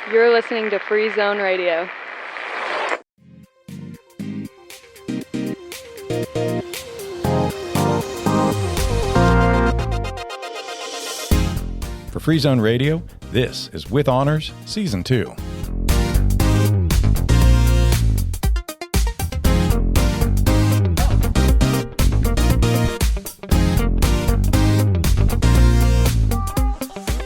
You're listening to Free Zone Radio. For Free Zone Radio, this is With Honors, Season 2.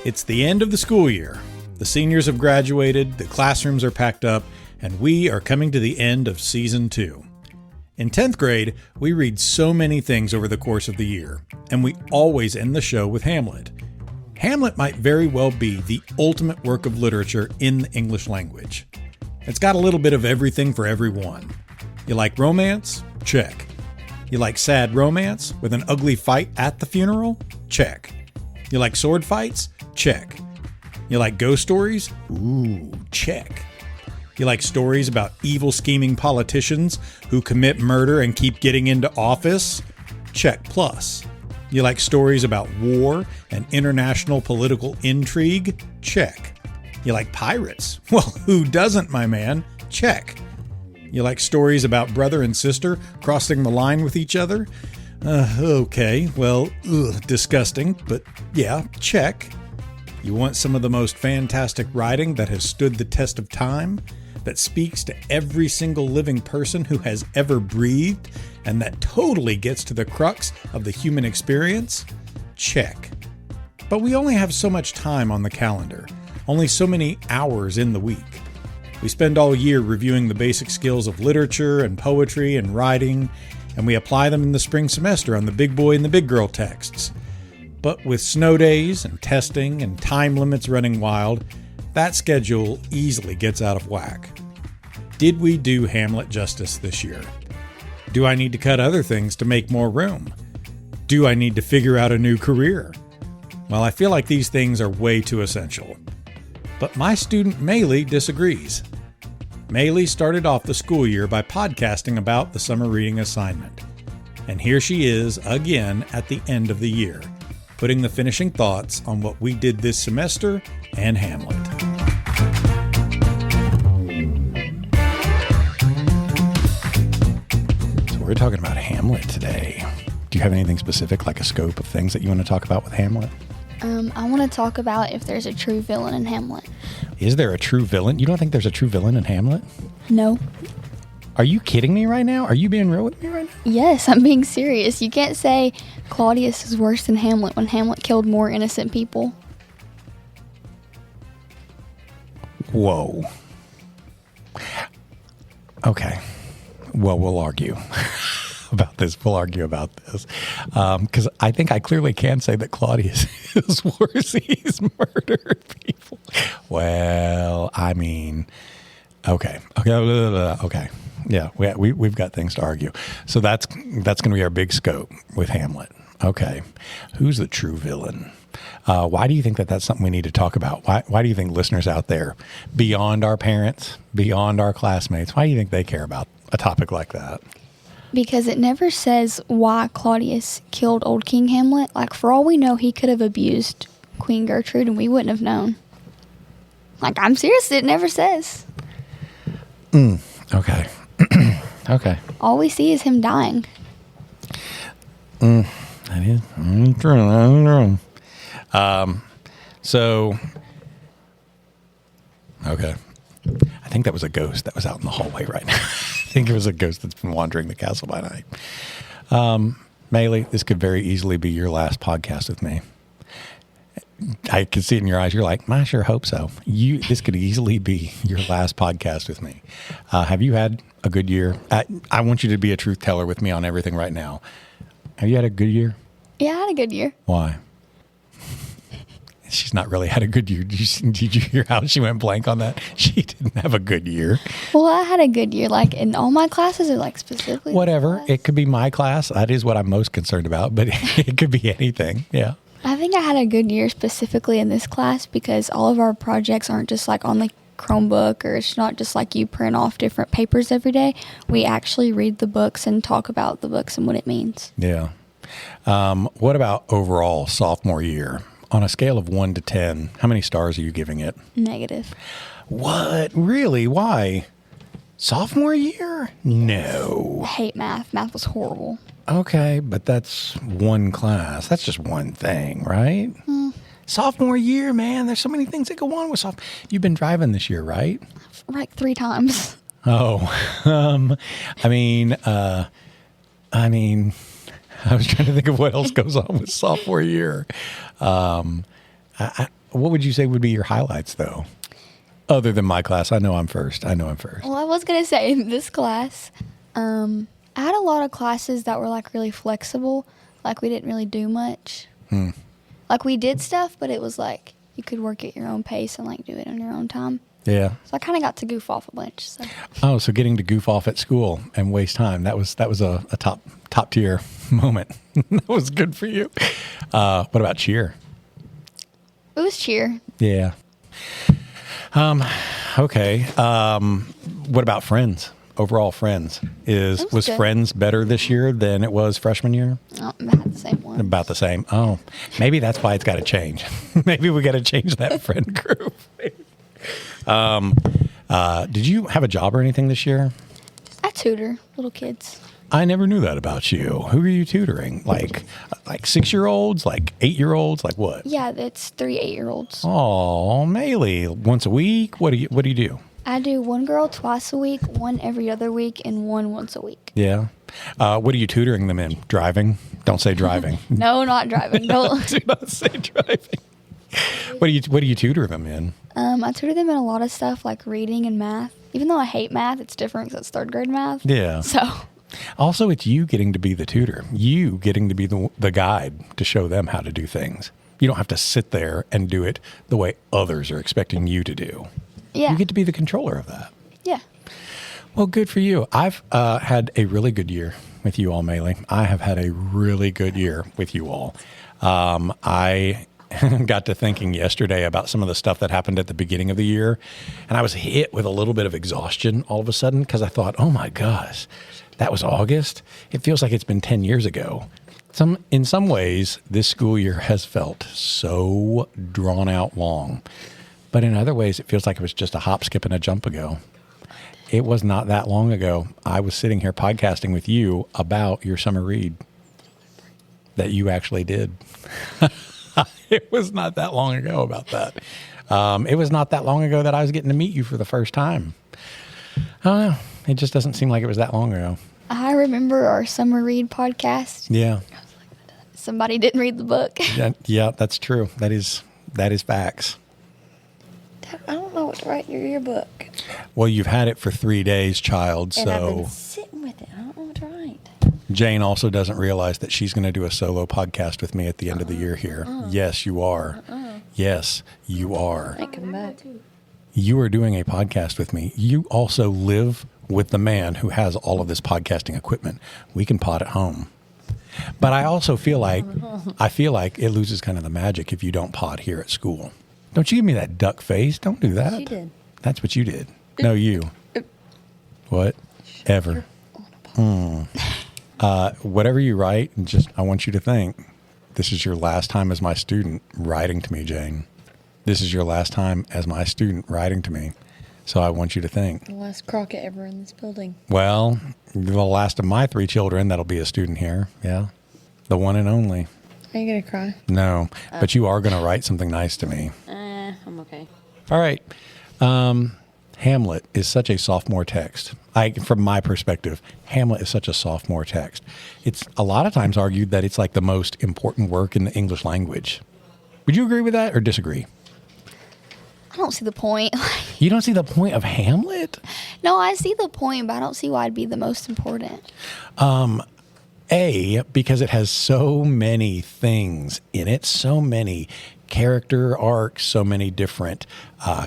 It's the end of the school year. The seniors have graduated, the classrooms are packed up, and we are coming to the end of Season 2. In 10th grade, we read so many things over the course of the year, and we always end the show with Hamlet. Hamlet might very well be the ultimate work of literature in the English language. It's got a little bit of everything for everyone. You like romance? Check. You like sad romance with an ugly fight at the funeral? Check. You like sword fights? Check. You like ghost stories? Ooh, check. You like stories about evil scheming politicians who commit murder and keep getting into office? Check plus. You like stories about war and international political intrigue? Check. You like pirates? Well, who doesn't, my man? Check. You like stories about brother and sister crossing the line with each other? Okay, well, disgusting, but yeah, check. You want some of the most fantastic writing that has stood the test of time, that speaks to every single living person who has ever breathed, and that totally gets to the crux of the human experience? Check. But we only have so much time on the calendar, only so many hours in the week. We spend all year reviewing the basic skills of literature and poetry and writing, and we apply them in the spring semester on the big boy and the big girl texts. But with snow days and testing and time limits running wild, that schedule easily gets out of whack. Did we do Hamlet justice this year? Do I need to cut other things to make more room? Do I need to figure out a new career? Well, I feel like these things are way too essential. But my student Maylee disagrees. Maylee started off the school year by podcasting about the summer reading assignment. And here she is again at the end of the year, putting the finishing thoughts on what we did this semester and Hamlet. So we're talking about Hamlet today. Do you have anything specific, like a scope of things that you want to talk about with Hamlet? I want to talk about if there's a true villain in Hamlet. Is there a true villain? You don't think there's a true villain in Hamlet? No. Are you kidding me right now? Are you being real with me right now? Yes, I'm being serious. You can't say Claudius is worse than Hamlet when Hamlet killed more innocent people. Whoa. Okay. Well, we'll argue about this. We'll argue about this. Because I think I clearly can say that Claudius is worse. He's murdered people. Well, I mean, okay. Yeah, we've got things to argue. So that's going to be our big scope with Hamlet. Okay. Who's the true villain? Why do you think that that's something we need to talk about? Why do you think listeners out there, beyond our parents, beyond our classmates, why do you think they care about a topic like that? Because it never says why Claudius killed old King Hamlet. Like, for all we know, he could have abused Queen Gertrude and we wouldn't have known. Like, I'm serious, it never says. Okay. Okay. All we see is him dying. That is true. So, okay. I think that was a ghost that was out in the hallway right now. I think it was a ghost that's been wandering the castle by night. Maylee, this could very easily be your last podcast with me. I can see it in your eyes. You're like, I sure hope so. This could easily be your last podcast with me. Have you had a good year? I want you to be a truth teller with me on everything right now. Have you had a good year? Yeah, I had a good year. Why? She's not really had a good year. Did you hear how she went blank on that? She didn't have a good year. Well, I had a good year, like in all my classes or like specifically? Whatever. It could be my class. That is what I'm most concerned about, but it could be anything. Yeah. I think I had a good year specifically in this class because all of our projects aren't just like on the Chromebook, or it's not just like you print off different papers every day. We actually read the books and talk about the books and what it means. Yeah. What about overall sophomore year? On a scale of 1 to 10, how many stars are you giving it? Negative. What? Really? Why? Sophomore year? No. I hate math. Math was horrible. Okay, but that's one class. That's just one thing, right? Sophomore year, man. There's so many things that go on with sophomore. You've been driving this year, right? Like 3 times. Oh, I mean, I was trying to think of what else goes on with sophomore year. What would you say would be your highlights, though? Other than my class. I know I'm first. Well, I was going to say, in this class, I had a lot of classes that were, like, really flexible. Like, we didn't really do much. Like, we did stuff, but it was, like, you could work at your own pace and, like, do it on your own time. Yeah. So I kind of got to goof off a bunch. So. Oh, so getting to goof off at school and waste time. That was a top tier moment. That was good for you. What about cheer? It was cheer. Yeah. Okay. What about friends? Overall friends. Was good. Friends better this year than it was freshman year? Oh, I had the same one. About the same. Oh, maybe that's why it's got to change. Maybe we got to change that friend group. Did you have a job or anything this year? I tutor little kids. I never knew that about you. Who are you tutoring? Like 6-year-olds? Like 8-year-olds? Like what? Yeah, it's 3 8-year-olds. Oh, Maylee. Once a week? What do you do? I do 1 girl twice a week, 1 every other week, and 1 once a week. Yeah. What are you tutoring them in? Driving? Don't say driving. No, not driving. Don't. Do not say driving. What do you tutor them in? I tutor them in a lot of stuff like reading and math. Even though I hate math, it's different because it's 3rd grade math. Yeah. So. Also, it's you getting to be the tutor. You getting to be the guide to show them how to do things. You don't have to sit there and do it the way others are expecting you to do. Yeah. You get to be the controller of that. Yeah. Well, good for you. I've had a really good year with you all, Maylee. I have had a really good year with you all. I got to thinking yesterday about some of the stuff that happened at the beginning of the year, and I was hit with a little bit of exhaustion all of a sudden because I thought, oh my gosh, that was August. It feels like it's been 10 years ago. In some ways, this school year has felt so drawn out long, but in other ways, it feels like it was just a hop, skip, and a jump ago. It was not that long ago. I was sitting here podcasting with you about your summer read that you actually did. It was not that long ago about that. It was not that long ago that I was getting to meet you for the first time. I don't know. It just doesn't seem like it was that long ago. I remember our summer read podcast. Yeah. Somebody didn't read the book. Yeah, that's true. That is facts. I don't know what to write in your yearbook. Well, you've had it for 3 days, child, And I've so been sitting with it. I don't know what to write. Jane also doesn't realize that she's going to do a solo podcast with me at the end of the year here. Yes, you are. Yes, you are. I come back. You are doing a podcast with me. You also live with the man who has all of this podcasting equipment. We can pod at home. But I also feel like it loses kind of the magic if you don't pod here at school. Don't you give me that duck face. Don't do that. She did. That's what you did. No, you. What? Ever. Whatever you write, I want you to think, this is your last time as my student writing to me, Jane. This is your last time as my student writing to me. So I want you to think. The last Crockett ever in this building. Well, you're the last of my 3 children that'll be a student here. Yeah. The one and only. Are you going to cry? No, but you are going to write something nice to me. I'm okay. All right. Hamlet is such a sophomore text. From my perspective, Hamlet is such a sophomore text. It's a lot of times argued that it's like the most important work in the English language. Would you agree with that or disagree? I don't see the point. You don't see the point of Hamlet? No, I see the point, but I don't see why it'd be the most important. Because it has so many things in it, so many character arcs, so many different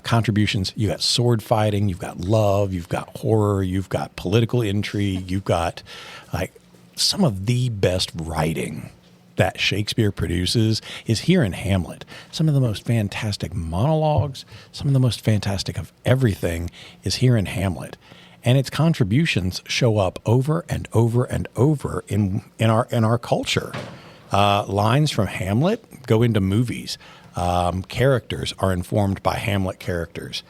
contributions. You got sword fighting, you've got love, you've got horror, you've got political intrigue, you've got like some of the best writing that Shakespeare produces is here in Hamlet. Some of the most fantastic monologues, some of the most fantastic of everything is here in Hamlet. And its contributions show up over and over and over in our culture. Lines from Hamlet go into movies. Characters are informed by Hamlet characters.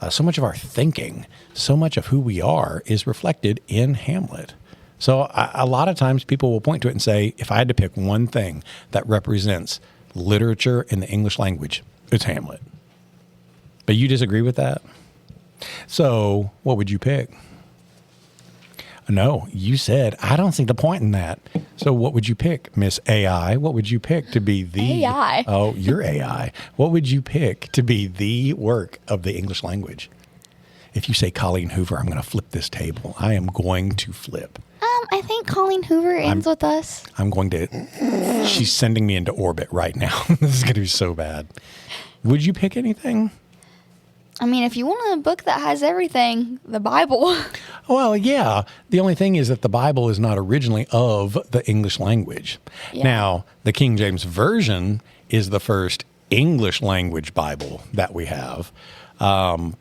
So much of our thinking, so much of who we are is reflected in Hamlet. So a lot of times people will point to it and say, if I had to pick one thing that represents literature in the English language, it's Hamlet. But you disagree with that? So what would you pick? No, you said, I don't see the point in that. So what would you pick, Miss AI? What would you pick to be the... AI. Oh, you're AI. What would you pick to be the work of the English language? If you say Colleen Hoover, I'm going to flip this table. I am going to flip. I think Colleen Hoover ends with us. I'm going to... She's sending me into orbit right now. This is going to be so bad. Would you pick anything? I mean, if you want a book that has everything, the Bible. Well, yeah. The only thing is that the Bible is not originally of the English language. Yeah. Now, the King James Version is the first English language Bible that we have. And,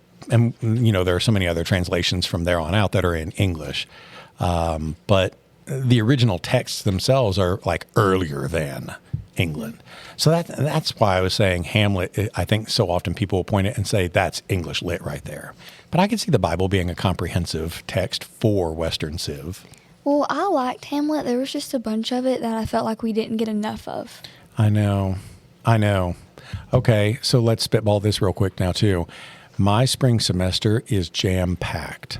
there are so many other translations from there on out that are in English. But the original texts themselves are like earlier than England. So that's why I was saying Hamlet. I think so often people will point it and say that's English lit right there. But I could see the Bible being a comprehensive text for Western Civ. Well, I liked Hamlet. There was just a bunch of it that I felt like we didn't get enough of. I know. Okay, so let's spitball this real quick now too. My spring semester is jam-packed.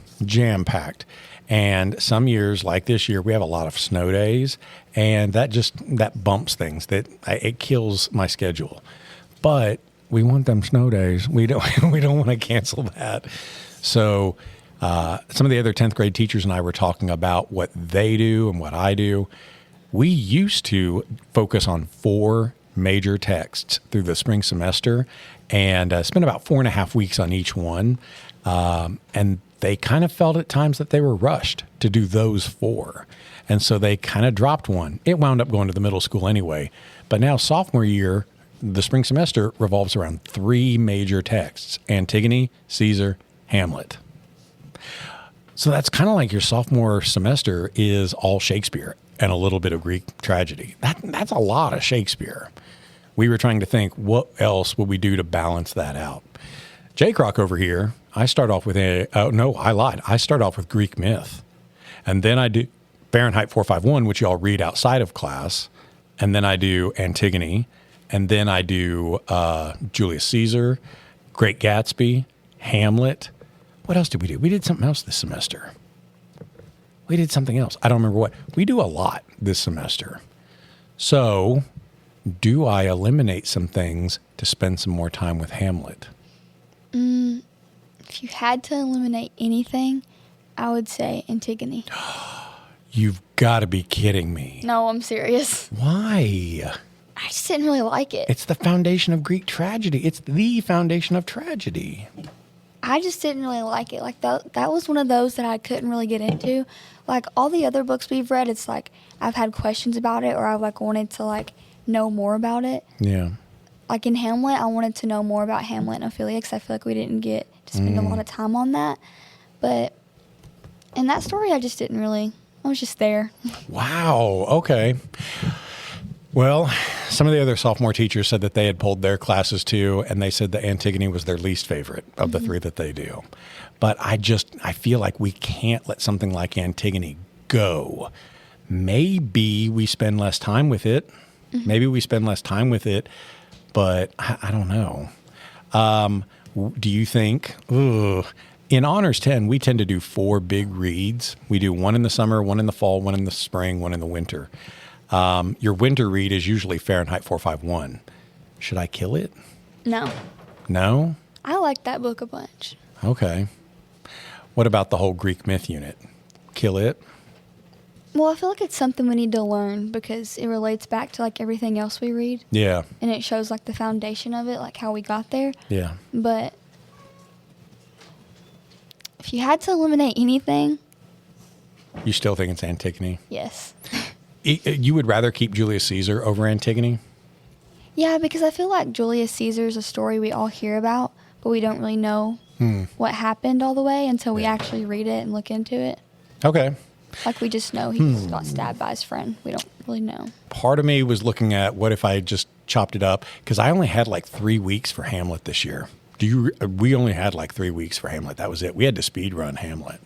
And some years, like this year, we have a lot of snow days, and that bumps things. It kills my schedule. But we want them snow days. We don't want to cancel that. So some of the other 10th grade teachers and I were talking about what they do and what I do. We used to focus on 4 major texts through the spring semester and spend about 4.5 weeks on each one. And they kind of felt at times that they were rushed to do those 4. And so they kind of dropped one. It wound up going to the middle school anyway. But now sophomore year, the spring semester revolves around 3 major texts: Antigone, Caesar, Hamlet. So that's kind of like your sophomore semester is all Shakespeare and a little bit of Greek tragedy. That's a lot of Shakespeare. We were trying to think, what else would we do to balance that out? J. Croc over here, I start off with I lied. I start off with Greek myth. And then I do Fahrenheit 451, which y'all read outside of class. And then I do Antigone. And then I do Julius Caesar, Great Gatsby, Hamlet. What else did we do? We did something else this semester. We did something else. I don't remember what. We do a lot this semester. So do I eliminate some things to spend some more time with Hamlet? If you had to eliminate anything, I would say Antigone. You've got to be kidding me. No, I'm serious. Why? I just didn't really like it. It's the foundation of Greek tragedy. It's the foundation of tragedy. I just didn't really like it. Like that was one of those that I couldn't really get into. Like all the other books we've read, it's like I've had questions about it, or I've like wanted to like know more about it. Yeah. Like in Hamlet, I wanted to know more about Hamlet and Ophelia because I feel like we didn't get to spend a lot of time on that. But in that story, I just didn't really. I was just there. Wow. Okay. Well, some of the other sophomore teachers said that they had pulled their classes too, and they said that Antigone was their least favorite of the 3 that they do. But I feel like we can't let something like Antigone go. Maybe we spend less time with it. But I don't know. Do you think, in Honors 10, we tend to do 4 big reads. We do 1 in the summer, 1 in the fall, 1 in the spring, 1 in the winter. Your winter read is usually Fahrenheit 451. Should I kill it? No. No? I like that book a bunch. Okay. What about the whole Greek myth unit? Kill it? Well, I feel like it's something we need to learn because it relates back to like everything else we read. Yeah. And it shows like the foundation of it, like how we got there. Yeah. But if you had to eliminate anything. You still think it's Antigone? Yes. You would rather keep Julius Caesar over Antigone? Yeah, because I feel like Julius Caesar is a story we all hear about, but we don't really know what happened all the way until we actually read it and look into it. Okay. Like, we just know he got stabbed by his friend. We don't really know. Part of me was looking at what if I just chopped it up, because I only had like 3 weeks for Hamlet this year. We only had like 3 weeks for Hamlet. That was it. We had to speed run Hamlet.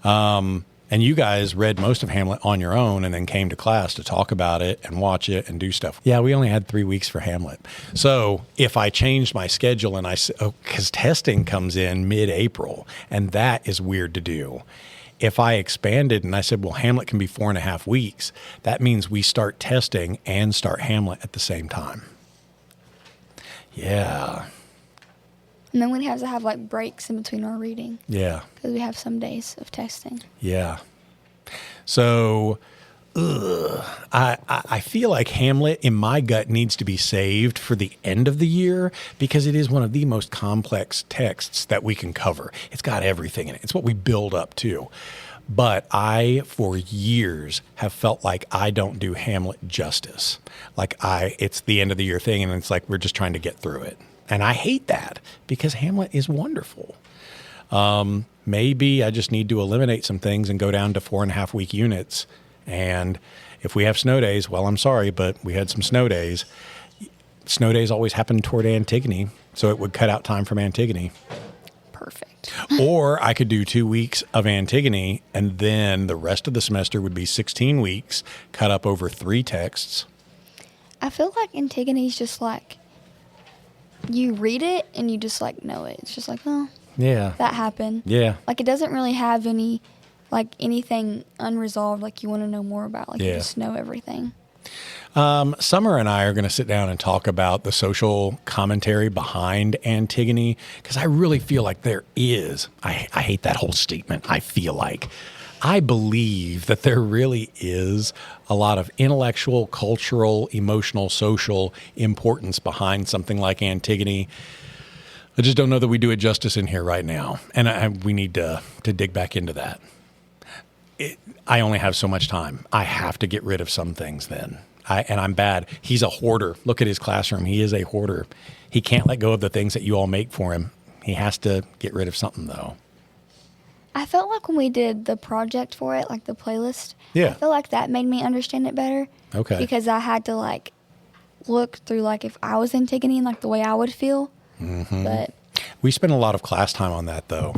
And you guys read most of Hamlet on your own and then came to class to talk about it and watch it and do stuff. Yeah, we only had 3 weeks for Hamlet. So if I changed my schedule and because testing comes in mid-April, and that is weird to do. If I expanded and I said, well, Hamlet can be 4.5 weeks, that means we start testing and start Hamlet at the same time. Yeah. And then we'd have to have, like, breaks in between our reading. Yeah. Because we have some days of testing. Yeah. So, I feel like Hamlet, in my gut, needs to be saved for the end of the year because it is one of the most complex texts that we can cover. It's got everything in it. It's what we build up to. But I, for years, have felt like I don't do Hamlet justice. Like it's the end of the year thing, and it's like we're just trying to get through it. And I hate that because Hamlet is wonderful. Maybe I just need to eliminate some things and go down to 4.5 week units. And if we have snow days, well, I'm sorry, but we had some snow days. Snow days always happen toward Antigone, so it would cut out time from Antigone. Perfect. Or I could do 2 weeks of Antigone, and then the rest of the semester would be 16 weeks, cut up over 3 texts. I feel like Antigone's just like, you read it and you just like know it. It's just like, oh, yeah, that happened. Yeah. Like, it doesn't really have anything unresolved, like you want to know more about. Like, you just know everything. Summer and I are going to sit down and talk about the social commentary behind Antigone, because I really feel like there is, I hate that whole statement, I believe that there really is a lot of intellectual, cultural, emotional, social importance behind something like Antigone. I just don't know that we do it justice in here right now. And we need to dig back into that. I only have so much time. I have to get rid of some things then. And I'm bad. He's a hoarder. Look at his classroom. He is a hoarder. He can't let go of the things that you all make for him. He has to get rid of something, though. I felt like when we did the project for it, like the playlist, Yeah. I feel like that made me understand it better. Okay. Because I had to, like, look through, like, if I was Antigone and, like, the way I would feel. Mm-hmm. But we spent a lot of class time on that, though.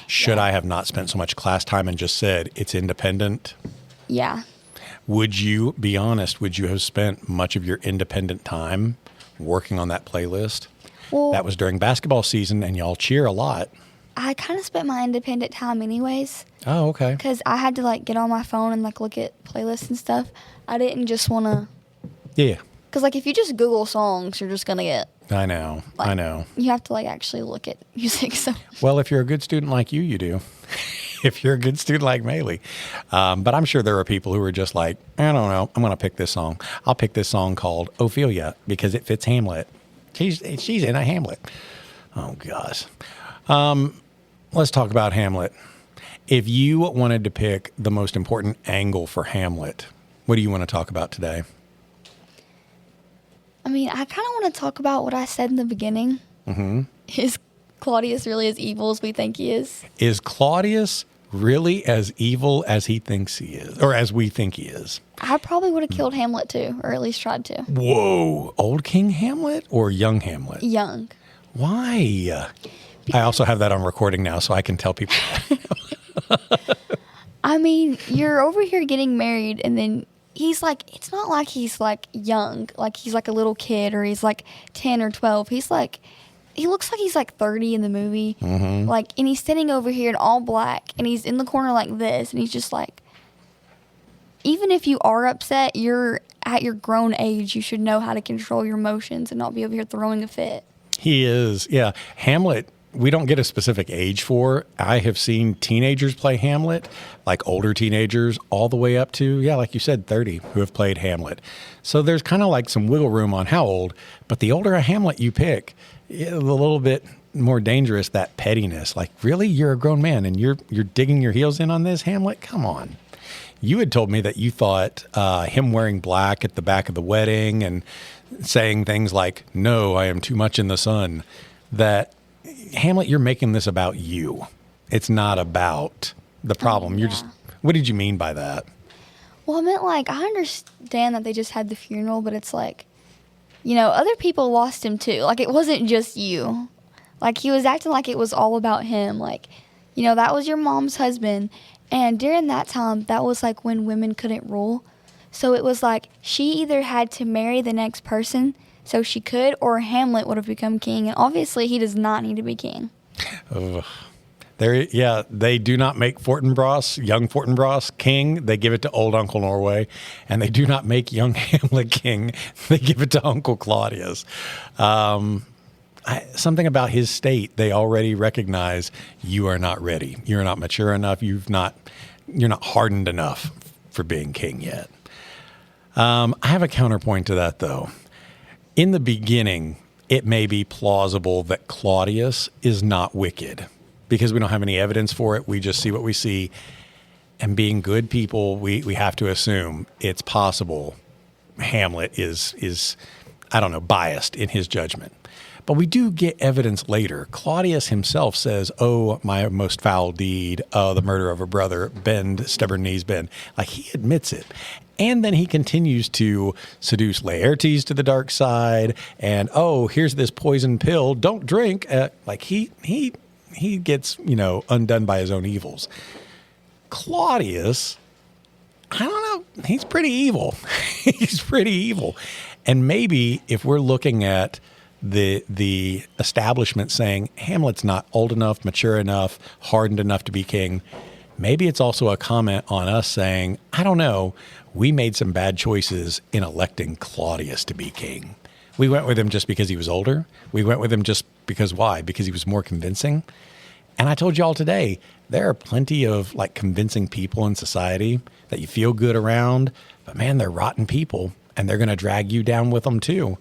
Should I have not spent so much class time and just said it's independent? yeah. Would you, be honest, would you have spent much of your independent time working on that playlist? Well, That was during basketball season, and y'all cheer a lot. I kind of spent my independent time anyways. Oh, okay. Because I had to, like, get on my phone and, like, look at playlists and stuff. I didn't just want to. Yeah, Because, like, if you just Google songs, you're just going to get. I know. Like, I know. You have to, like, actually look at music. So Well, if you're a good student like you do. If you're a good student like Maylee. But I'm sure there are people who are just like, I don't know, I'm going to pick this song. I'll pick this song called Ophelia because it fits Hamlet. She's in a Hamlet. Oh, gosh. Let's talk about Hamlet. If you wanted to pick the most important angle for Hamlet, what do you want to talk about today? I mean, I kind of want to talk about what I said in the beginning. Mm-hmm. Is Claudius really as evil as we think he is? Is Claudius really as evil as he thinks he is, or as we think he is? I probably would have killed Hamlet too, or at least tried to. Whoa. Old King Hamlet or young Hamlet? Young. Why? I also have that on recording now, so I can tell people. I mean, you're over here getting married, and then he's like, it's not like he's like young, like he's like a little kid, or he's like 10 or 12. He's like, he looks like he's like 30 in the movie. Mm-hmm. Like, and he's sitting over here in all black, and he's in the corner like this, and he's just like, even if you are upset, you're at your grown age, you should know how to control your emotions and not be over here throwing a fit. He is, yeah. Hamlet, we don't get a specific age for. I have seen teenagers play Hamlet, like older teenagers, all the way up to, yeah, like you said, 30, who have played Hamlet. So there's kind of like some wiggle room on how old, but the older a Hamlet you pick, a little bit more dangerous, that pettiness. Like, really? You're a grown man and you're digging your heels in on this, Hamlet? Come on. You had told me that you thought him wearing black at the back of the wedding and saying things like, no, I am too much in the sun, that Hamlet, you're making this about you. It's not about the problem. Yeah. You're just, What did you mean by that? Well, I meant, like, I understand that they just had the funeral, but it's like, you know, other people lost him too. Like, it wasn't just you. Like, he was acting like it was all about him. Like, you know, that was your mom's husband. And during that time, that was, like, when women couldn't rule. So it was like she either had to marry the next person so she could, or Hamlet would have become king. And obviously, he does not need to be king. Ugh. They do not make young Fortinbras king. They give it to old Uncle Norway. And they do not make young Hamlet king. They give it to Uncle Claudius. Something about his state, they already recognize you are not ready. You're not mature enough. You're not hardened enough for being king yet. I have a counterpoint to that, though. In the beginning, it may be plausible that Claudius is not wicked because we don't have any evidence for it. We just see what we see. And being good people, we have to assume it's possible Hamlet is biased in his judgment. But we do get evidence later. Claudius himself says, "Oh, my most foul deed, the murder of a brother, bend, stubborn knees bend." Like, he admits it. And then he continues to seduce Laertes to the dark side. And, oh, here's this poison pill. Don't drink. He gets, undone by his own evils. Claudius, I don't know. He's pretty evil. He's pretty evil. And maybe if we're looking at the establishment saying Hamlet's not old enough, mature enough, hardened enough to be king, maybe it's also a comment on us saying, I don't know, we made some bad choices in electing Claudius to be king. We went with him just because he was older. We went with him just because why? Because he was more convincing. And I told you all today, there are plenty of convincing people in society that you feel good around, but man, they're rotten people and they're going to drag you down with them too.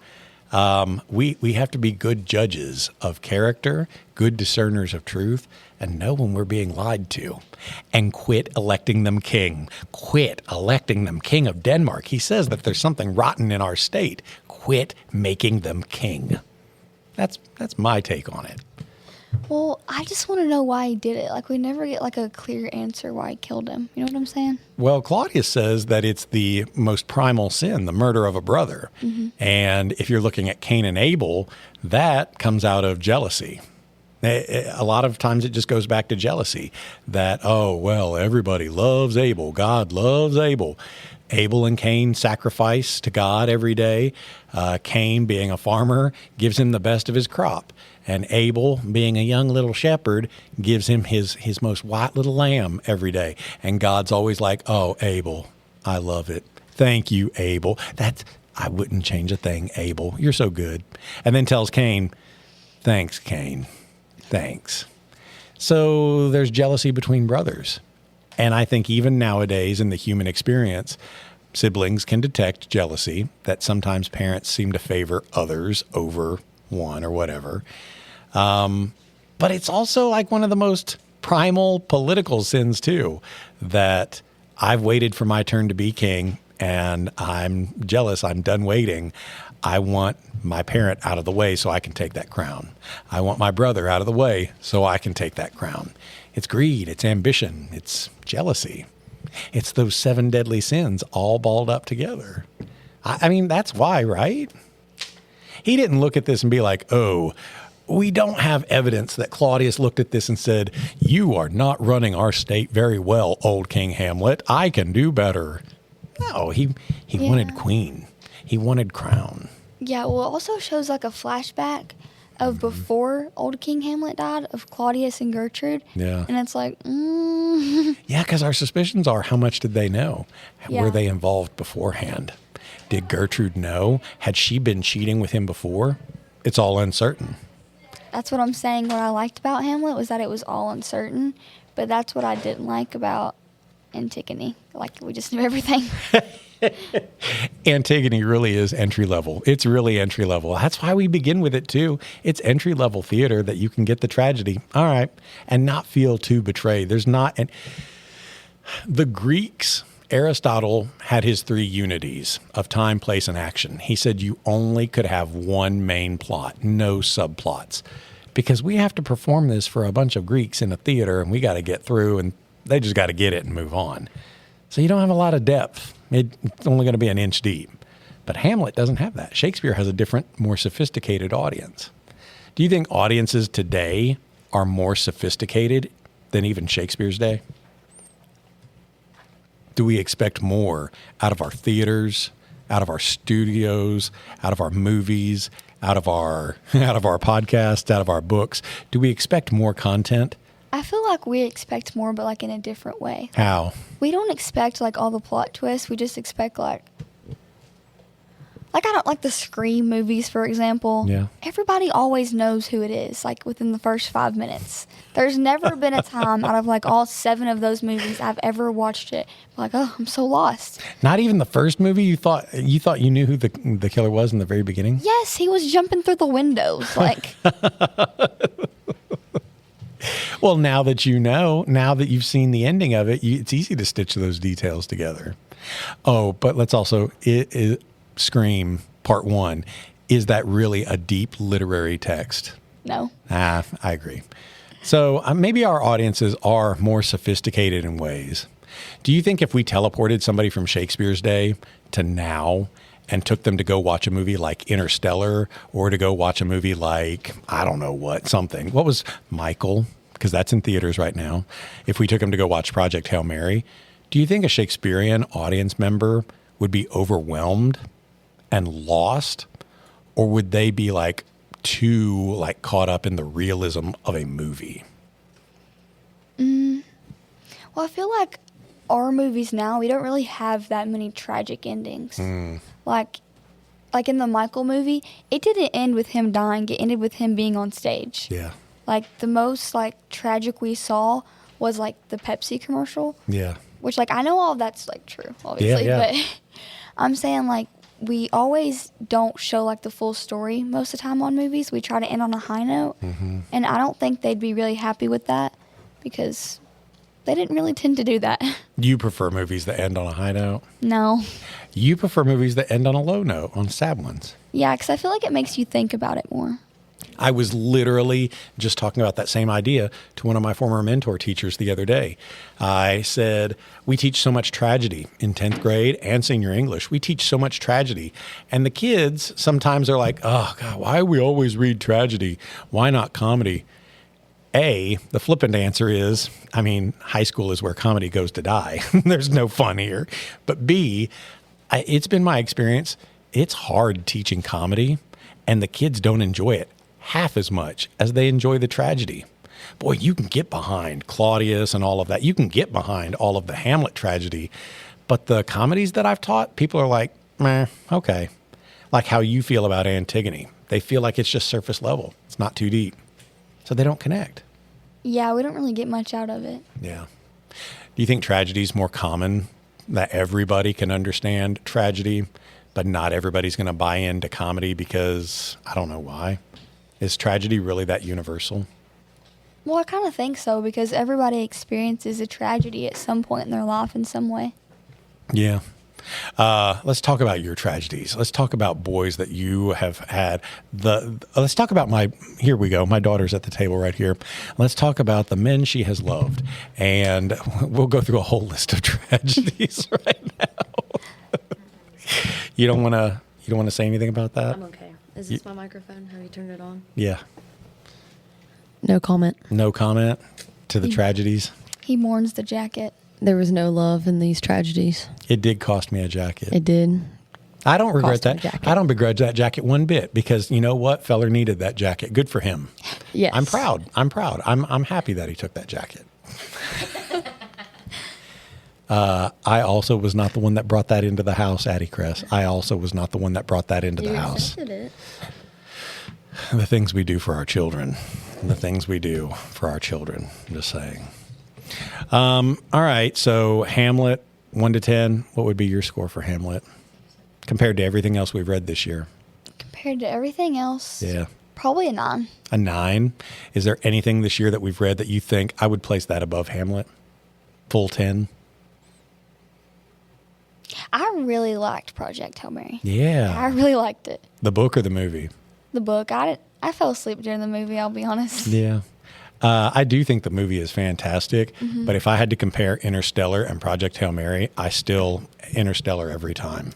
We have to be good judges of character, good discerners of truth, and know when we're being lied to. And quit electing them king. Quit electing them king of Denmark. He says that there's something rotten in our state. Quit making them king. That's my take on it. Well, I just want to know why he did it. We never get a clear answer why he killed him. You know what I'm saying? Well, Claudius says that it's the most primal sin, the murder of a brother. Mm-hmm. And if you're looking at Cain and Abel, that comes out of jealousy. A lot of times it just goes back to jealousy that, oh, well, everybody loves Abel. God loves Abel. Abel and Cain sacrifice to God every day. Cain, being a farmer, gives him the best of his crop. And Abel, being a young little shepherd, gives him his most white little lamb every day. And God's always like, oh, Abel, I love it. Thank you, Abel. I wouldn't change a thing, Abel. You're so good. And then tells Cain, thanks, Cain. Thanks. So there's jealousy between brothers. And I think even nowadays in the human experience, siblings can detect jealousy, that sometimes parents seem to favor others over one or whatever. But it's also one of the most primal political sins too, that I've waited for my turn to be king and I'm jealous. I'm done waiting. I want my parent out of the way so I can take that crown. I want my brother out of the way so I can take that crown. It's greed. It's ambition. It's jealousy. It's those 7 deadly sins all balled up together. I mean, that's why, right? He didn't look at this and be like, oh, we don't have evidence that Claudius looked at this and said, you are not running our state very well, old King Hamlet. I can do better. No, he wanted queen. He wanted crown. Yeah, well, it also shows a flashback of before old King Hamlet died, of Claudius and Gertrude. Yeah. And it's Yeah, because our suspicions are, how much did they know? Yeah. Were they involved beforehand? Did Gertrude know? Had she been cheating with him before? It's all uncertain. That's what I'm saying. What I liked about Hamlet was that it was all uncertain, but that's what I didn't like about Antigone. We just knew everything. Antigone really is entry level. It's really entry level. That's why we begin with it too. It's entry level theater that you can get the tragedy. All right. And not feel too betrayed. The Greeks, Aristotle had his 3 unities of time, place, and action. He said you only could have one main plot, no subplots, because we have to perform this for a bunch of Greeks in a theater and we got to get through, and They just got to get it and move on. So you don't have a lot of depth. It's only going to be an inch deep. But Hamlet doesn't have that. Shakespeare has a different, more sophisticated audience. Do you think audiences today are more sophisticated than even Shakespeare's day? Do we expect more out of our theaters, out of our studios, out of our movies, out of our podcasts, out of our books? Do we expect more content? I feel like we expect more, but like in a different way. How? We don't expect like all the plot twists. We just expect like I don't like the Scream movies, for example. Yeah. Everybody always knows who it is, like within the first 5 minutes. There's never been a time out of like all 7 of those movies I've ever watched it. Like, oh, I'm so lost. Not even the first movie. You thought you knew who the killer was in the very beginning? Yes, he was jumping through the windows. Like, well, now that you know, now that you've seen the ending of it, it's easy to stitch those details together. Oh, but let's also Scream Part 1. Is that really a deep literary text? no. I agree. So maybe our audiences are more sophisticated in ways. Do you think if we teleported somebody from Shakespeare's day to now and took them to go watch a movie like Interstellar or to go watch a movie like, I don't know what, something. What was Michael? Because that's in theaters right now. If we took them to go watch Project Hail Mary, do you think a Shakespearean audience member would be overwhelmed and lost? Or would they be like too like caught up in the realism of a movie? Well, I feel like our movies now, we don't really have that many tragic endings. Like in the Michael movie, it didn't end with him dying. It ended with him being on stage. Yeah. Like the most like tragic we saw was like the Pepsi commercial. Yeah. Which like I know all of that's like true, obviously, Yeah. but I'm saying like we always don't show like the full story most of the time on movies. We try to end on a high note, and I don't think they'd be really happy with that because they didn't really tend to do that. You prefer movies that end on a high note? No. You prefer movies that end on a low note, on sad ones. Yeah, because I feel like it makes you think about it more. I was literally just talking about that same idea to one of my former mentor teachers the other day. I said, we teach so much tragedy in 10th grade and senior English. We teach so much tragedy. And the kids sometimes are like, oh, God, why do we always read tragedy? Why not comedy? A, the flippant answer is, I mean, high school is where comedy goes to die. There's no fun here. But B, it's been my experience, it's hard teaching comedy, and the kids don't enjoy it half as much as they enjoy the tragedy. Boy, you can get behind Claudius and all of that. You can get behind all of the Hamlet tragedy. But the comedies that I've taught, people are like, meh, okay. Like how you feel about Antigone. They feel like it's just surface level. It's not too deep. So they don't connect. Yeah, we don't really get much out of it. Yeah. Do you think tragedy is more common, that everybody can understand tragedy, but not everybody's going to buy into comedy because I don't know why? Is tragedy really that universal? Well, I kind of think so because everybody experiences a tragedy at some point in their life in some way. Yeah. Let's talk about your tragedies. Let's talk about boys that you have had. Let's talk about here we go. My daughter's at the table right here. Let's talk about the men she has loved. And we'll go through a whole list of tragedies right now. You don't want to say anything about that? I'm okay. Is this my microphone? Have you turned it on? Yeah. No comment. No comment to the tragedies? He mourns the jacket. There was no love in these tragedies. It did cost me a jacket. It did. I don't regret Cost him a that. jacket. I don't begrudge that jacket one bit because you know what? Feller needed that jacket. Good for him. Yes. I'm proud. I'm happy that he took that jacket. I also was not the one that brought that into the house, Addie Cress. I also was not the one that brought that into the house. You accepted it. The things we do for our children. The things we do for our children. I'm just saying. All right. So Hamlet, 1 to 10. What would be your score for Hamlet compared to everything else we've read this year? Compared to everything else, Yeah. probably a 9. A 9. Is there anything this year that we've read that you think I would place that above Hamlet? Full 10? I really liked Project Hail Mary. I Yeah. really liked it. The book or the movie? The book, I fell asleep during the movie, I'll be honest. Yeah. I do think the movie is fantastic, but if I had to compare Interstellar and Project Hail Mary, I still Interstellar every time.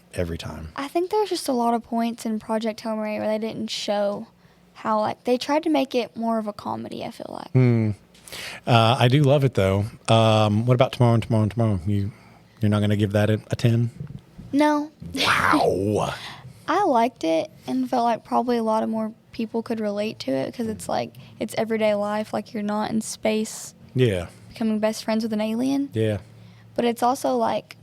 I think there's just a lot of points in Project Hail Mary where they didn't show how, like, they tried to make it more of a comedy, I feel like. I do love it, though. What about Tomorrow? You're not going to give that a 10? No. Wow. I liked it and felt like probably a lot of more people could relate to it because it's like, it's everyday life. Like, you're not in space Yeah. becoming best friends with an alien. Yeah. But it's also like,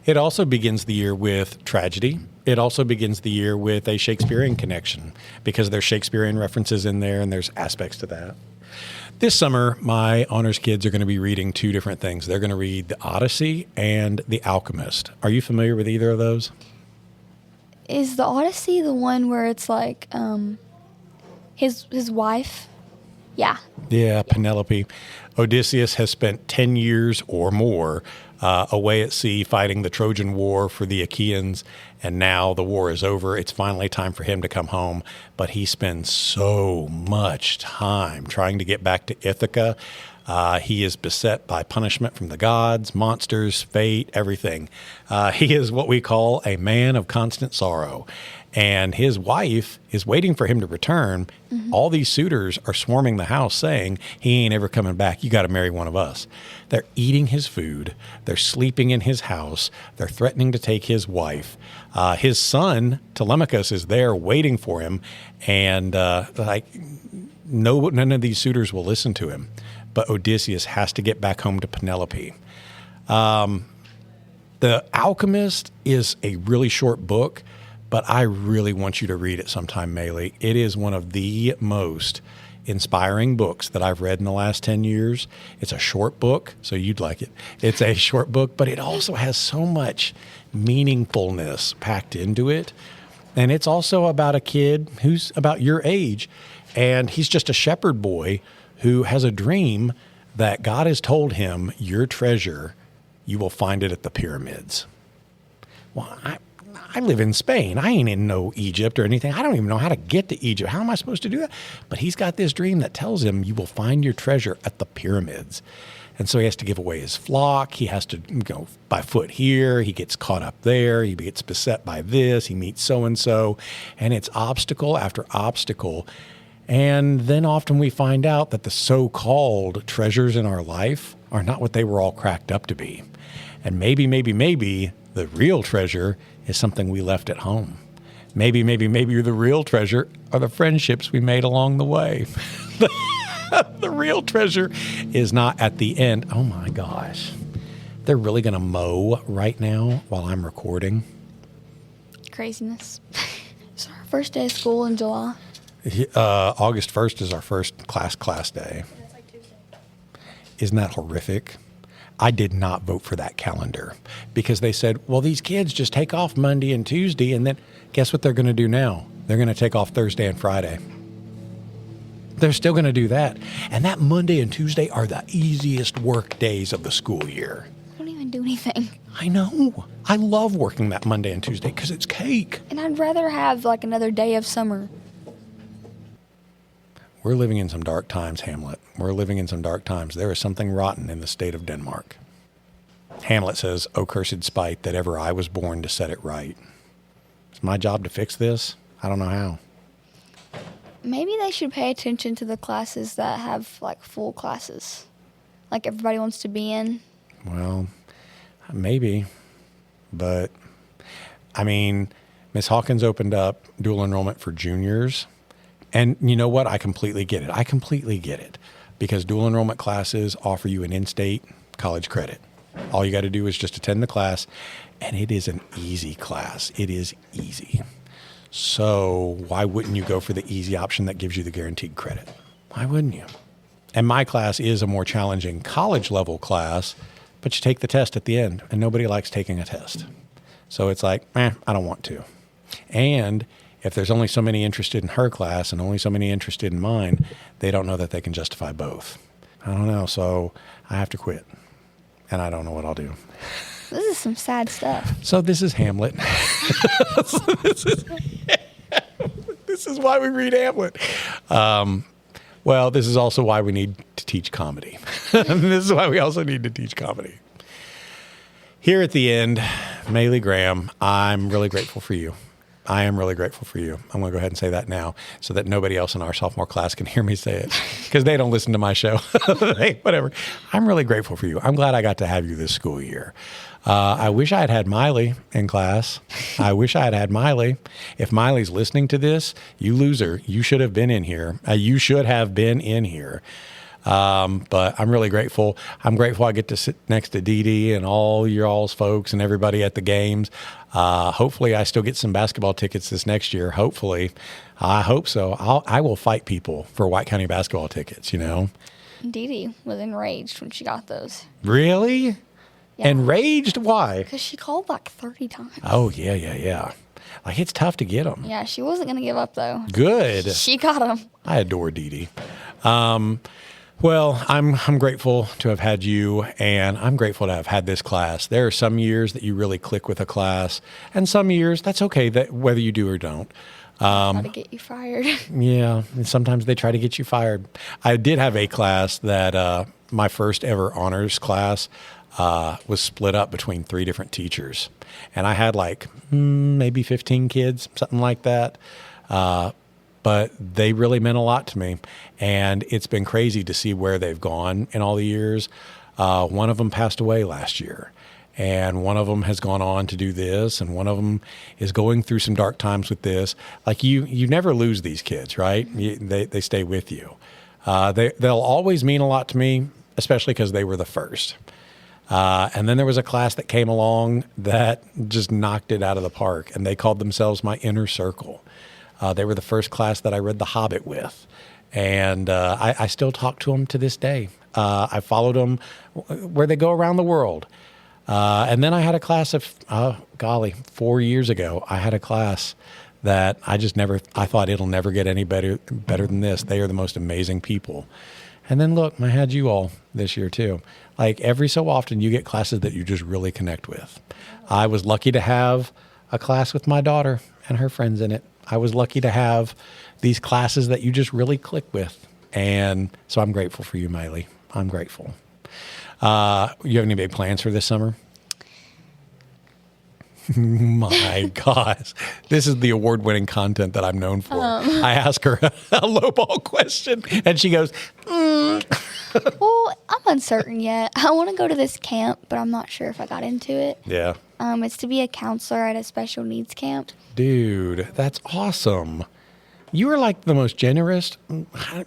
It also begins the year with tragedy. It also begins the year with a Shakespearean connection because there's Shakespearean references in there and there's aspects to that. This summer, my honors kids are going to be reading two different things. They're going to read The Odyssey and The Alchemist. Are you familiar with either of those? is the Odyssey the one where it's like his wife? Yeah. Yeah, Penelope. Odysseus has spent 10 years or more away at sea fighting the Trojan War for the Achaeans, and now the war is over. It's finally time for him to come home, but he spends so much time trying to get back to Ithaca. He is beset by punishment from the gods, monsters, fate, everything. He is what we call a man of constant sorrow. And his wife is waiting for him to return. Mm-hmm. All these suitors are swarming the house saying, he ain't ever coming back. You got to marry one of us. They're eating his food. They're sleeping in his house. They're threatening to take his wife. His son, Telemachus, is there waiting for him. And none of these suitors will listen to him. But Odysseus has to get back home to Penelope. The Alchemist is a really short book, but I really want you to read it sometime, Maylee. It is one of the most inspiring books that I've read in the last 10 years. It's a short book, so you'd like it. It's a short book, but it also has so much meaningfulness packed into it. And it's also about a kid who's about your age, and he's just a shepherd boy who has a dream that God has told him, your treasure, you will find it at the pyramids. Well, I live in Spain. I ain't in no Egypt or anything. I don't even know how to get to Egypt. How am I supposed to do that? But he's got this dream that tells him you will find your treasure at the pyramids. And so he has to give away his flock. He has to go by foot here. He gets caught up there. He gets beset by this. He meets so-and-so. And it's obstacle after obstacle. And then often we find out that the so-called treasures in our life are not what they were all cracked up to be. And maybe the real treasure is something we left at home. Maybe the real treasure are the friendships we made along the way. The real treasure is not at the end. Oh my gosh. They're really going to mow right now while I'm recording. Craziness. It's our first day of school in July. August 1st is our first class day. That's like Tuesday. Isn't that horrific? I did not vote for that calendar because they said, well, these kids just take off Monday and Tuesday, and then guess what they're going to do now? They're going to take off Thursday and Friday. They're still going to do that. And that Monday and Tuesday are the easiest work days of the school year. I don't even do anything. I know. I love working that Monday and Tuesday because it's cake. And I'd rather have like another day of summer. We're living in some dark times, Hamlet. We're living in some dark times. There is something rotten in the state of Denmark. Hamlet says, "O cursed spite that ever I was born to set it right." It's my job to fix this. I don't know how. Maybe they should pay attention to the classes that have like full classes. Like everybody wants to be in. Well, maybe. But, I mean, Miss Hawkins opened up dual enrollment for juniors. And you know what? I completely get it. Because dual enrollment classes offer you an in-state college credit. All you got to do is just attend the class, and it is an easy class. It is easy. So why wouldn't you go for the easy option that gives you the guaranteed credit? Why wouldn't you? And my class is a more challenging college-level class, but you take the test at the end, and nobody likes taking a test. So it's like, I don't want to. And if there's only so many interested in her class and only so many interested in mine, they don't know that they can justify both. I don't know, so I have to quit. And I don't know what I'll do. This is some sad stuff. So this is Hamlet. This is why we read Hamlet. Well, this is also why we need to teach comedy. This is why we also need to teach comedy. Here at the end, Maylee Graham, I'm really grateful for you. I am really grateful for you. I'm going to go ahead and say that now so that nobody else in our sophomore class can hear me say it because they don't listen to my show. Hey, whatever. I'm really grateful for you. I'm glad I got to have you this school year. I wish I had had Maylee in class. I wish I had had Maylee. If Miley's listening to this, you loser, you should have been in here. You should have been in here. But I'm really grateful. I'm grateful I get to sit next to Dee Dee and all your all's folks and everybody at the games. Hopefully I still get some basketball tickets this next year. Hopefully. I hope so. I will fight people for White County basketball tickets, you know. Dee Dee was enraged when she got those. Really? Yeah. Enraged? Why? Because she called like 30 times. Oh, yeah. Like, it's tough to get them. Yeah, she wasn't going to give up, though. Good. She got them. I adore Dee Dee. Well, I'm grateful to have had you, and I'm grateful to have had this class. There are some years that you really click with a class, and some years that's okay, that whether you do or don't. Try to get you fired. Yeah, and sometimes they try to get you fired. I did have a class that my first ever honors class was split up between 3 different teachers, and I had like maybe 15 kids, something like that. But they really meant a lot to me, and it's been crazy to see where they've gone in all the years. One of them passed away last year, and one of them has gone on to do this, and one of them is going through some dark times with this. Like you never lose these kids, right? They stay with you. They'll always mean a lot to me, especially because they were the first. And then there was a class that came along that just knocked it out of the park, and they called themselves my inner circle. They were the first class that I read The Hobbit with, and I still talk to them to this day. I followed them where they go around the world. And then I had a class of, 4 years ago, I had a class that I thought it'll never get any better than this. They are the most amazing people. And then look, I had you all this year too. Like every so often you get classes that you just really connect with. I was lucky to have a class with my daughter and her friends in it. I was lucky to have these classes that you just really click with. And so I'm grateful for you, Maylee. I'm grateful. You have any big plans for this summer? My gosh. This is the award-winning content that I'm known for. I ask her a lowball question, and she goes, Well, I'm uncertain yet. I want to go to this camp, but I'm not sure if I got into it. Yeah. It's to be a counselor at a special needs camp. Dude, that's awesome. You are like the most generous.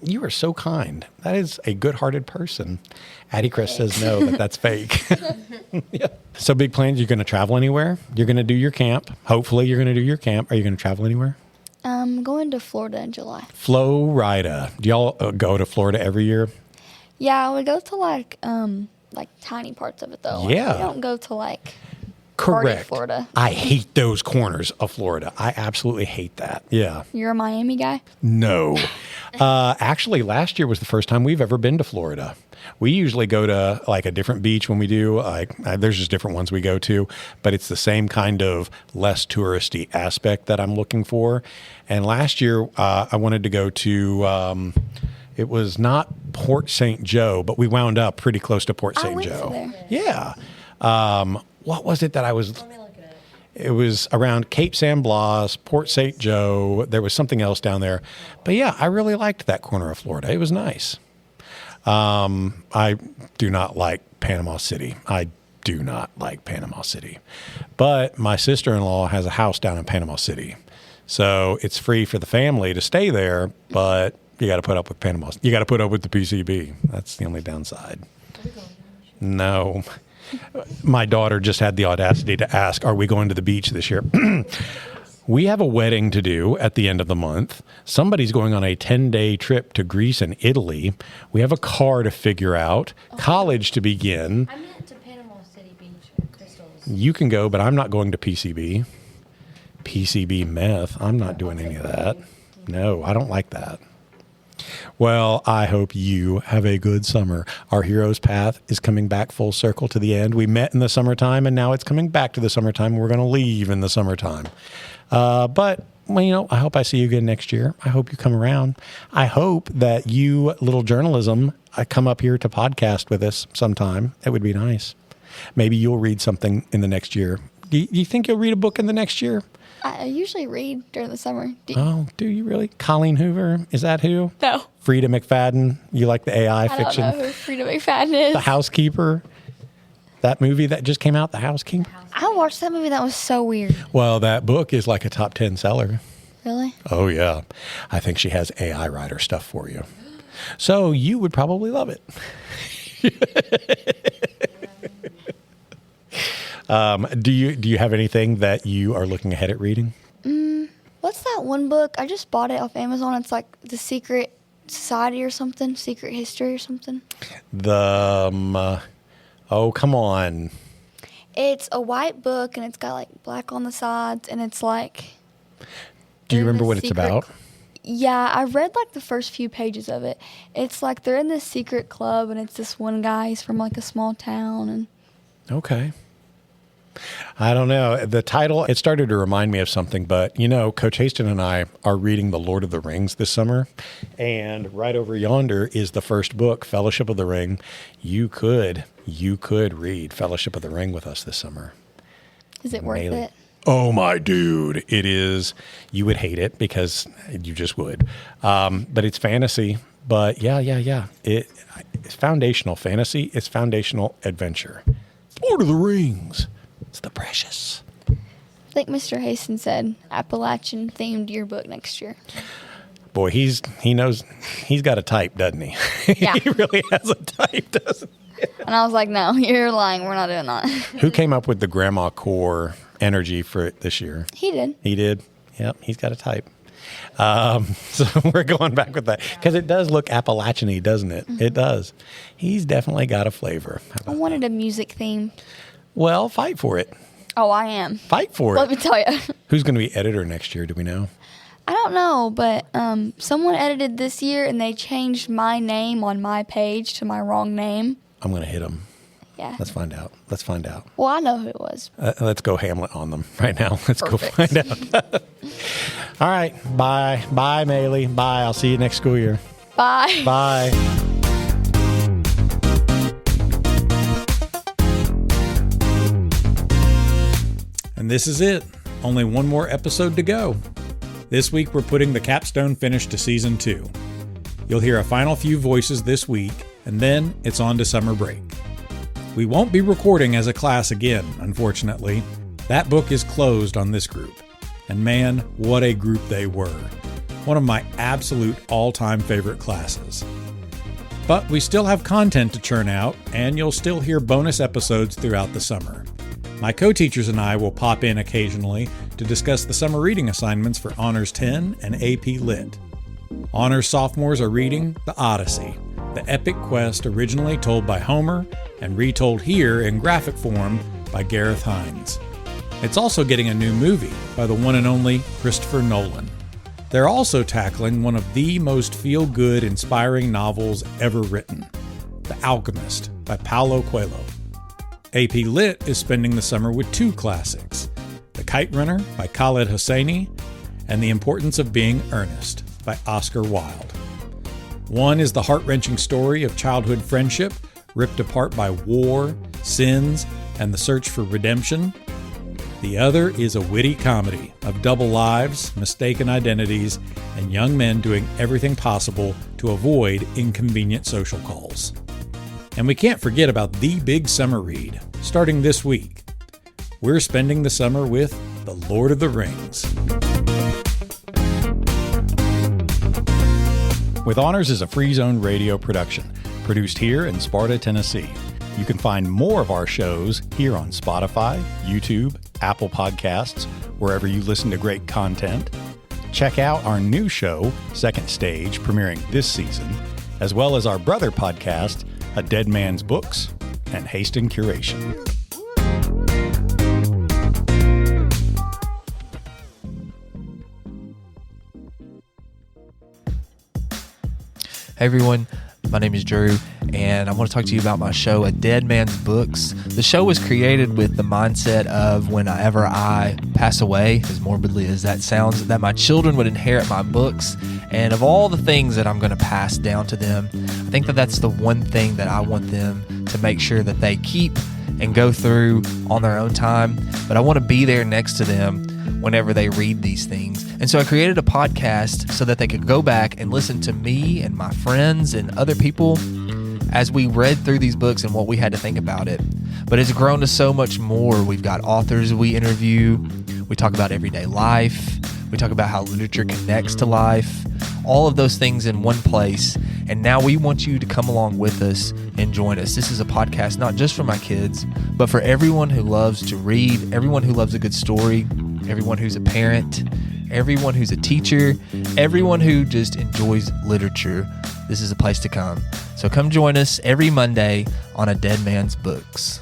You are so kind. That is a good-hearted person. Addie Chris says no, but that's fake. Yeah. So big plans, you're going to travel anywhere? You're going to do your camp. Hopefully you're going to do your camp. Are you going to travel anywhere? I'm going to Florida in July. Florida. Do y'all go to Florida every year? Yeah, we go to like tiny parts of it though. Yeah. Like, we don't go to like Correct. Florida. I hate those corners of Florida. I absolutely hate that. Yeah. You're a Miami guy? No. Actually, last year was the first time we've ever been to Florida. We usually go to like a different beach when we do. There's just different ones we go to, but it's the same kind of less touristy aspect that I'm looking for. And last year, I wanted to go to. It was not Port St. Joe, but we wound up pretty close to Port St. Joe. There. Yeah. What was it that I was? It was around Cape San Blas, Port St. Joe. There was something else down there. But yeah, I really liked that corner of Florida. It was nice. I do not like Panama City. I do not like Panama City. But my sister-in-law has a house down in Panama City. So it's free for the family to stay there, but you got to put up with Panama. You got to put up with the PCB. That's the only downside. No. My daughter just had the audacity to ask, are we going to the beach this year? We have a wedding to do at the end of the month. Somebody's going on a 10-day trip to Greece and Italy. We have a car to figure out, college to begin. I meant to Panama City Beach at Crystals. You can go, but I'm not going to PCB. PCB meth. I'm not doing any of that. No, I don't like that. Well, I hope you have a good summer. Our hero's path is coming back full circle to the end. We met in the summertime, and now it's coming back to the summertime. We're going to leave in the summertime. But well, I hope I see you again next year. I hope you come around. I hope that you, Little Journalism, come up here to podcast with us sometime. It would be nice. Maybe you'll read something in the next year. Do you think you'll read a book in the next year? I usually read during the summer. Do you really? Colleen Hoover? Is that who? No. Frida McFadden? You like the AI fiction? I don't know who Frida McFadden is. The Housekeeper? That movie that just came out, The Housekeeper? I watched that movie. That was so weird. Well, that book is like a top 10 seller. Really? Oh, yeah. I think she has AI writer stuff for you. So you would probably love it. Do you have anything that you are looking ahead at reading? What's that one book? I just bought it off Amazon. It's like The Secret Society or something. Secret History or something. Oh, come on. It's a white book, and it's got like black on the sides, and it's like... Do you remember what it's about? Yeah, I read like the first few pages of it. It's like they're in this secret club, and it's this one guy. He's from like a small town. And Okay. I don't know. The title, it started to remind me of something, but Coach Haston and I are reading The Lord of the Rings this summer. And right over yonder is the first book, Fellowship of the Ring. You could read Fellowship of the Ring with us this summer. Is it worth Maylee. it? Oh, my dude. It is. You would hate it because you just would. But it's fantasy. But yeah. It's foundational fantasy. It's foundational adventure. Lord of the Rings. It's the precious. I think Mr. Haston said Appalachian themed yearbook next year. Boy, he knows. He's got a type, doesn't he? Yeah. He really has a type, doesn't he? And I was like, no, you're lying. We're not doing that. Who came up with the grandma core energy for it this year? He did. He did. Yep, he's got a type. So we're going back with that because it does look Appalachian-y, doesn't it? Mm-hmm. It does. He's definitely got a flavor. I wanted a music theme. Well, fight for it. Oh, I am. Fight for Let it. me tell you. Who's going to be editor next year? Do we know? I don't know, but someone edited this year, and they changed my name on my page to my wrong name. I'm going to hit them. Yeah. Let's find out. Well, I know who it was. Let's go Hamlet on them right now. Let's Perfect. go find out. All right. Bye. Bye, Maylee. Bye. I'll see you next school year. Bye. Bye. And this is it. Only one more episode to go. This week we're putting the capstone finish to Season 2. You'll hear a final few voices this week, and then it's on to summer break. We won't be recording as a class again, unfortunately. That book is closed on this group. And man, what a group they were. One of my absolute all-time favorite classes. But we still have content to churn out, and you'll still hear bonus episodes throughout the summer. My co-teachers and I will pop in occasionally to discuss the summer reading assignments for Honors 10 and AP Lit. Honors sophomores are reading The Odyssey, the epic quest originally told by Homer and retold here in graphic form by Gareth Hines. It's also getting a new movie by the one and only Christopher Nolan. They're also tackling one of the most feel-good, inspiring novels ever written, The Alchemist by Paulo Coelho. AP Lit is spending the summer with two classics, The Kite Runner by Khaled Hosseini and The Importance of Being Earnest by Oscar Wilde. One is the heart-wrenching story of childhood friendship ripped apart by war, sins, and the search for redemption. The other is a witty comedy of double lives, mistaken identities, and young men doing everything possible to avoid inconvenient social calls. And we can't forget about the big summer read, starting this week. We're spending the summer with The Lord of the Rings. With Honors is a Free Zone radio production, produced here in Sparta, Tennessee. You can find more of our shows here on Spotify, YouTube, Apple Podcasts, wherever you listen to great content. Check out our new show, Second Stage, premiering this season, as well as our brother podcast, A Deadman's Books and Haston Curation. Hey everyone, My name is Drew, and I want to talk to you about my show, A Deadman's Books. The show was created with the mindset of whenever I pass away, as morbidly as that sounds, that my children would inherit my books. And of all the things that I'm going to pass down to them, I think that that's the one thing that I want them to make sure that they keep and go through on their own time. But I want to be there next to them whenever they read these things. And so I created a podcast so that they could go back and listen to me and my friends and other people as we read through these books and what we had to think about it. But it's grown to so much more. We've got authors we interview. We talk about everyday life. We talk about how literature connects to life. All of those things in one place. And now we want you to come along with us and join us. This is a podcast not just for my kids, but for everyone who loves to read, everyone who loves a good story, everyone who's a parent, everyone who's a teacher, everyone who just enjoys literature. This is a place to come. So come join us every Monday on A Deadman's Books.